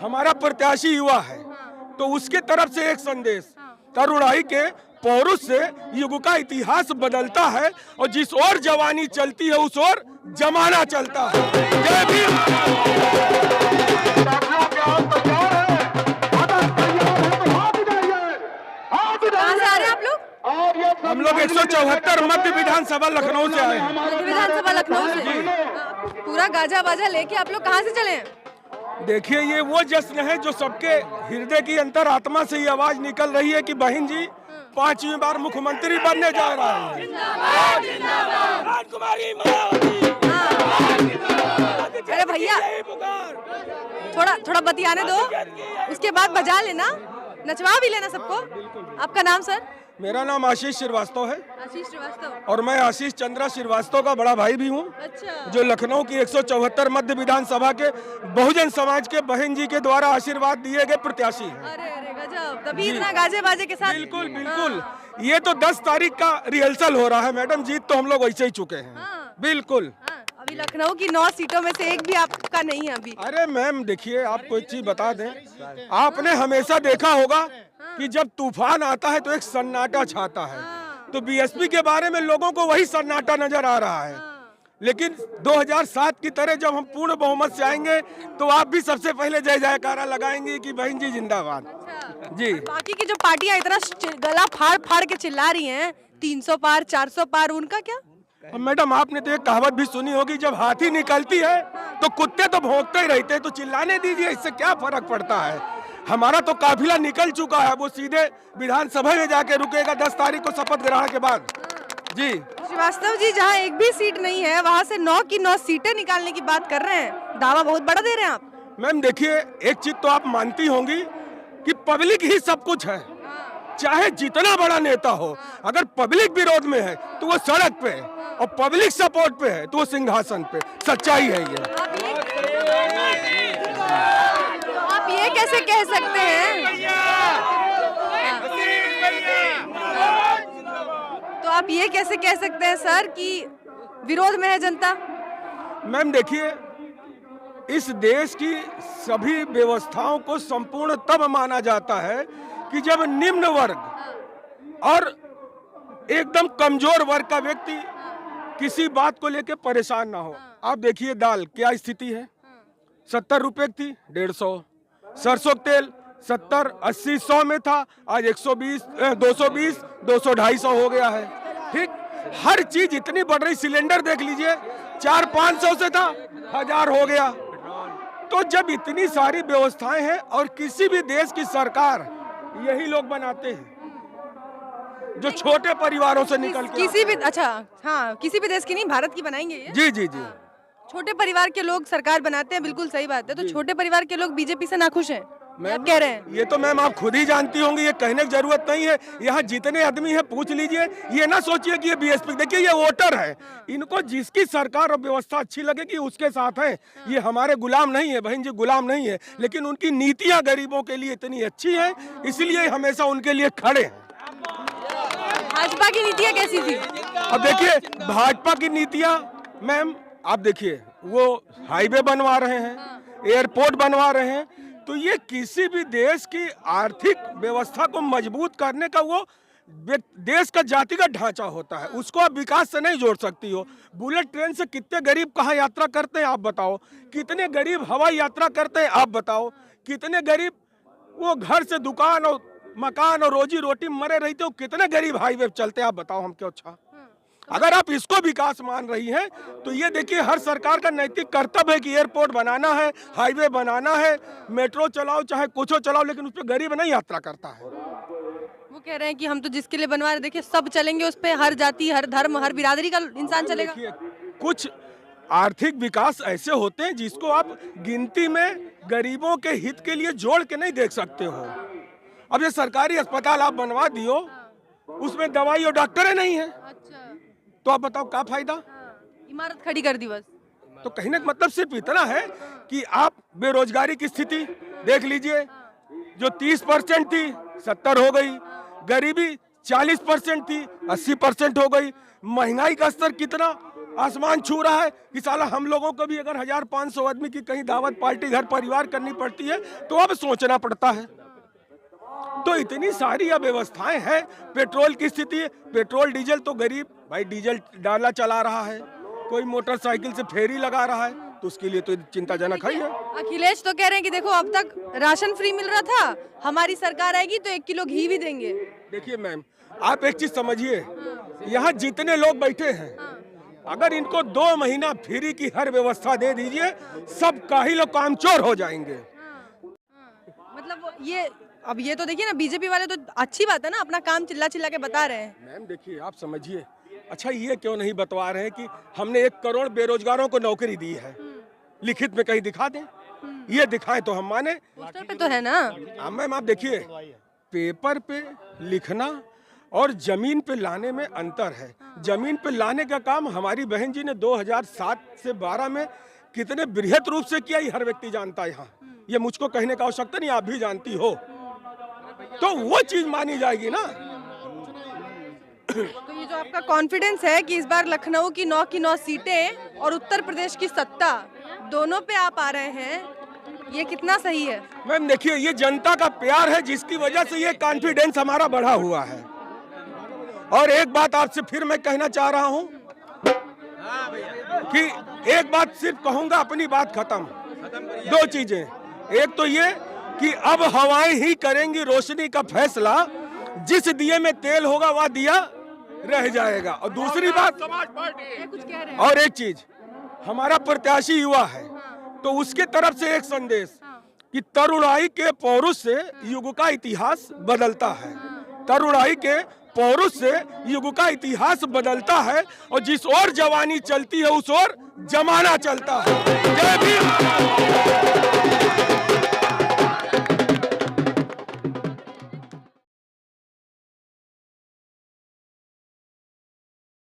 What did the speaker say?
हमारा प्रत्याशी युवा है, तो उसके तरफ से एक संदेश, तरुणाई के पौरुष से युग का इतिहास बदलता है और जिस ओर जवानी चलती है उस ओर जमाना चलता है। जय भीम। कहाँ से आ रहे हैं आप लोग? हम लोग 174 मध्य विधानसभा लखनऊ से आए हैं। मध्य विधानसभा लखनऊ से पूरा गाजा बाजा लेके आप लोग कहाँ से चले हैं? देखिए, ये वो जश्न है जो सबके हृदय की अंतरात्मा से ये आवाज निकल रही है कि बहन जी 5वीं बार मुख्यमंत्री बनने जा रहा है। अरे भैया थोड़ा बतियाने दो, उसके बाद बजा लेना, नचवा भी लेना सबको। आपका नाम सर? मेरा नाम आशीष श्रीवास्तव है। आशीष श्रीवास्तव। और मैं आशीष चंद्रा श्रीवास्तव का बड़ा भाई भी हूँ। अच्छा। जो लखनऊ की 174 मध्य विधानसभा के बहुजन समाज के बहन जी के द्वारा आशीर्वाद दिए गए प्रत्याशी हैं। अरे अरे गजब, तभी इतना गाजे बाजे के साथ। बिल्कुल बिल्कुल। ये तो 10 तारीख का रिहर्सल हो रहा है मैडम, जीत तो हम लोग वैसे ही चुके हैं। बिल्कुल। अभी लखनऊ की 9 सीटों में से एक भी आपका नहीं है अभी। अरे मैम देखिए, आपको एक चीज बता दें, आपने हमेशा देखा होगा कि जब तूफान आता है तो एक सन्नाटा छाता है, तो बीएसपी के बारे में लोगों को वही सन्नाटा नजर आ रहा है। लेकिन 2007 की तरह जब हम पूर्ण बहुमत से आएंगे तो आप भी सबसे पहले जय जयकारा लगाएंगे कि बहन जी जिंदाबाद। जी। बाकी की जो पार्टियां इतना गला फाड़ फाड़ के चिल्ला रही हैं, 300 पार 400 पार, उनका क्या? मैडम आपने तो एक कहावत भी सुनी होगी, जब हाथी निकलती है तो कुत्ते तो भौंकते ही रहते हैं, तो चिल्लाने दीजिए, इससे क्या फर्क पड़ता है। हमारा तो काफिला निकल चुका है, वो सीधे विधानसभा में जाके रुकेगा 10 तारीख को शपथ ग्रहण के बाद। जी श्रीवास्तव जी, जहाँ एक भी सीट नहीं है वहाँ से 9 की 9 सीटें निकालने की बात कर रहे हैं, दावा बहुत बड़ा दे रहे हैं आप। मैम देखिए, एक चीज तो आप मानती होंगी कि पब्लिक ही सब कुछ है। चाहे जितना बड़ा नेता हो, अगर पब्लिक विरोध में है तो वो सड़क पे है, और पब्लिक सपोर्ट पे है तो वो सिंहासन पे। सच्चाई है ये। आप ये कैसे कह सकते हैं? तो आप ये कैसे कह सकते हैं सर कि विरोध में है जनता? मैम देखिए, इस देश की सभी व्यवस्थाओं को संपूर्ण तब माना जाता है कि जब निम्न वर्ग और एकदम कमजोर वर्ग का व्यक्ति किसी बात को लेकर परेशान ना हो। आप देखिए, दाल क्या स्थिति है, 70 रुपए की थी 150, सरसों तेल 70, 80, 100 में था, आज 120, 220, 200, 250 हो गया है। ठीक, हर चीज इतनी बढ़ रही। सिलेंडर देख लीजिए, 400-500 से था, 1000 हो गया। तो जब इतनी सारी व्यवस्थाएं हैं, और किसी भी देश की सरकार यही लोग बनाते हैं जो छोटे परिवारों से निकल के किसी भी, अच्छा हाँ, किसी भी देश की नहीं, भारत की बनाएंगे ये? जी जी जी। छोटे परिवार के लोग सरकार बनाते हैं, बिल्कुल सही बात है। तो छोटे परिवार के लोग बीजेपी से नाखुश हैं, आप कह रहे हैं? ये तो मैम आप खुद ही जानती होंगी, ये कहने की जरूरत नहीं है। यहाँ जितने आदमी हैं पूछ लीजिए, ये ना सोचिए कि ये बीएसपी, देखिए ये वोटर है, इनको जिसकी सरकार और व्यवस्था अच्छी लगेगी उसके साथ है। ये हमारे गुलाम नहीं है बहन जी, गुलाम नहीं है, लेकिन उनकी नीतियाँ गरीबों के लिए इतनी अच्छी है, इसलिए हमेशा उनके लिए खड़े हैं। भाजपा की नीतियाँ कैसी थी? अब देखिए, भाजपा की नीतियाँ मैम आप देखिए, वो हाईवे बनवा रहे हैं, एयरपोर्ट बनवा रहे हैं, तो ये किसी भी देश की आर्थिक व्यवस्था को मजबूत करने का वो देश का जातिगत ढांचा होता है, उसको आप विकास से नहीं जोड़ सकती हो। बुलेट ट्रेन से कितने गरीब कहाँ यात्रा करते हैं आप बताओ, कितने गरीब हवाई यात्रा करते हैं आप बताओ, कितने गरीब वो घर से दुकान और मकान और रोजी रोटी मरे रहते हो, कितने गरीब हाईवे चलते हैं आप बताओ हमको। अच्छा, अगर आप इसको विकास मान रही हैं तो ये देखिए, हर सरकार का नैतिक कर्तव्य है कि एयरपोर्ट बनाना है, हाईवे बनाना है, मेट्रो चलाओ चाहे कुछ चलाओ, लेकिन उस पर गरीब नहीं यात्रा करता है। वो कह रहे हैं कि हम तो जिसके लिए बनवा रहे, देखिए सब चलेंगे उस पे, हर जाति, हर धर्म, हर बिरादरी का इंसान चलेगा। कुछ आर्थिक विकास ऐसे होते हैं जिसको आप गिनती में गरीबों के हित के लिए जोड़ के नहीं देख सकते हो। अब ये सरकारी अस्पताल आप बनवा दियो, उसमें दवाई और डॉक्टर नहीं है, तो आप बताओ क्या फायदा। इमारत खड़ी कर दी बस। तो कहने का मतलब सिर्फ इतना है कि आप बेरोजगारी की स्थिति देख लीजिए, जो 30% थी 70 हो गई, गरीबी 40% थी 80% हो गई, महंगाई का स्तर कितना आसमान छू रहा है कि साला हम लोगों को भी अगर 1500 आदमी की कहीं दावत पार्टी घर परिवार करनी पड़ती है तो अब सोचना पड़ता है। तो इतनी सारी अव्यवस्थाएं हैं। पेट्रोल की स्थिति, पेट्रोल डीजल तो गरीब भाई डीजल डाला चला रहा है, कोई मोटरसाइकिल से फेरी लगा रहा है, तो उसके लिए तो चिंताजनक है। अखिलेश तो कह रहे हैं कि देखो अब तक राशन फ्री मिल रहा था, हमारी सरकार आएगी तो 1 किलो घी भी देंगे। देखिए मैम, आप एक चीज समझिए, यहाँ जितने लोग बैठे हैं अगर इनको 2 महीना फ्री की हर व्यवस्था दे दीजिए, सब का ही लोग कामचोर हो जाएंगे। मतलब ये तो देखिए ना, बीजेपी वाले तो अच्छी बात है ना, अपना काम चिल्ला चिल्ला के बता रहे हैं। मैम देखिए, आप समझिए, अच्छा ये क्यों नहीं बतवा रहे हैं कि हमने 1 करोड़ बेरोजगारों को नौकरी दी है, लिखित में कहीं दिखा दें, ये दिखाएं तो हम माने। पोस्टर पे तो है ना। मैम आप देखिए, पेपर पे लिखना और जमीन पे लाने में अंतर है। जमीन पे लाने का काम हमारी बहन जी ने 2007 से 12 में कितने बृहत रूप से किया, ये हर व्यक्ति जानता है यहाँ, ये मुझको कहने का आवश्यकता नहीं, आप भी जानती हो, तो वो चीज मानी जाएगी ना। तो ये जो आपका कॉन्फिडेंस है कि इस बार लखनऊ की 9 की 9 सीटें और उत्तर प्रदेश की सत्ता दोनों पे आप आ रहे हैं, ये कितना सही है? मैम देखिए, ये जनता का प्यार है जिसकी वजह से ये कॉन्फिडेंस हमारा बढ़ा हुआ है। और एक बात आपसे फिर मैं कहना चाह रहा हूं कि एक बात सिर्फ कहूंगा, अपनी बात खत्म। 2 चीजें, एक तो ये कि अब हवाएं ही करेंगी रोशनी का फैसला, जिस दिए में तेल होगा वह दिया रह जाएगा। और दूसरी बात, कुछ कह रहे हैं। और एक चीज, हमारा प्रत्याशी युवा है, तो उसके तरफ से एक संदेश कि तरुणाई के पौरुष से युग का इतिहास बदलता है। तरुणाई के पौरुष से युग का इतिहास बदलता है, और जिस ओर जवानी चलती है उस ओर जमाना चलता है। जय भीम।